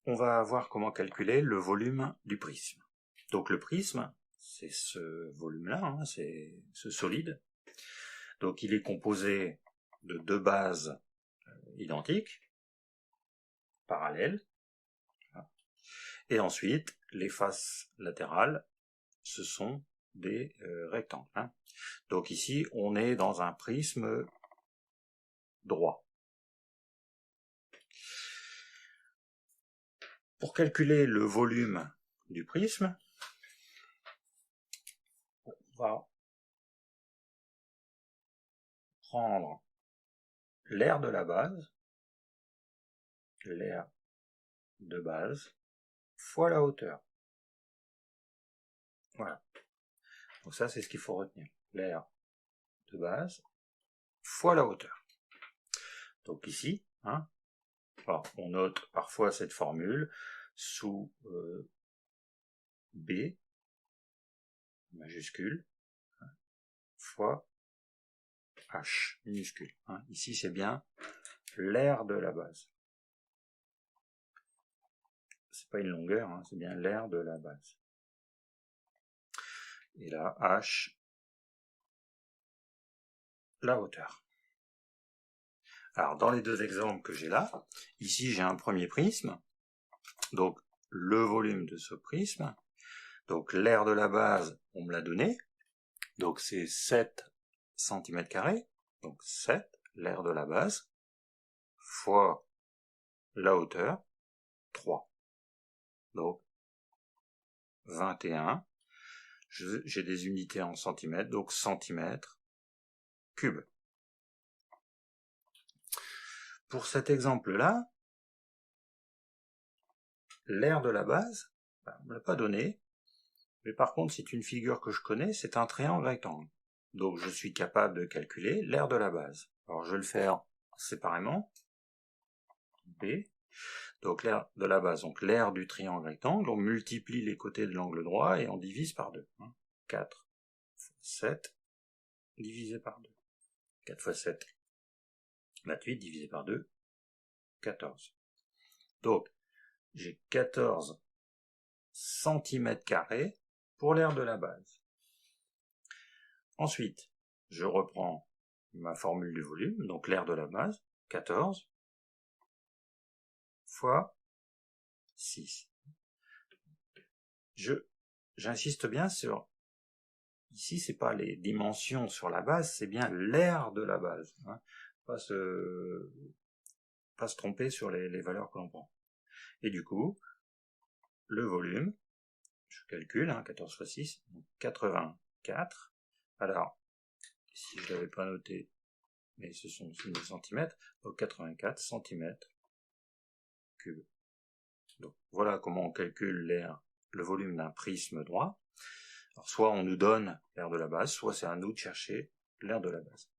on va voir comment calculer le volume du prisme. Donc le prisme, c'est ce volume-là, hein, c'est ce solide. Donc il est composé de deux bases identiques, parallèles. Et ensuite, les faces latérales, ce sont des rectangles. Hein. Donc ici, on est dans un prisme droit. Pour calculer le volume du prisme, on va prendre l'aire de la base, l'aire de base, fois la hauteur. Voilà. Donc ça, c'est ce qu'il faut retenir. L'aire de base fois la hauteur. Donc ici, hein, alors on note parfois cette formule sous B majuscule fois H minuscule. Hein. Ici, c'est bien l'aire de la base. C'est pas une longueur, hein, c'est bien l'aire de la base. Et là, H, la hauteur. Alors, dans les deux exemples que j'ai là, ici j'ai un premier prisme, donc le volume de ce prisme, donc l'aire de la base, on me l'a donné, donc c'est 7 cm², donc 7, l'aire de la base, fois la hauteur, 3. Donc 21, j'ai des unités en centimètres, donc centimètres cubes. Pour cet exemple-là, l'aire de la base, on ne me l'a pas donné, mais par contre c'est une figure que je connais, c'est un triangle rectangle. Donc je suis capable de calculer l'aire de la base. Alors je vais le faire séparément. B. Donc l'aire de la base, donc l'aire du triangle rectangle, on multiplie les côtés de l'angle droit et on divise par 2. 4 fois 7 divisé par 2. 4 fois 7, 28 divisé par 2, 14. Donc j'ai 14 cm² pour l'aire de la base. Ensuite, je reprends ma formule du volume, donc l'aire de la base, 14 fois 6. J'insiste bien sur, ici c'est pas les dimensions sur la base, c'est bien l'aire de la base. Hein. Pas se tromper sur les valeurs que l'on prend. Et du coup, le volume, je calcule, hein, 14 fois 6, donc 84. Alors, si je ne l'avais pas noté, mais ce sont des centimètres, donc 84 cm3. Donc voilà comment on calcule le volume d'un prisme droit. Alors soit on nous donne l'aire de la base, soit c'est à nous de chercher l'aire de la base.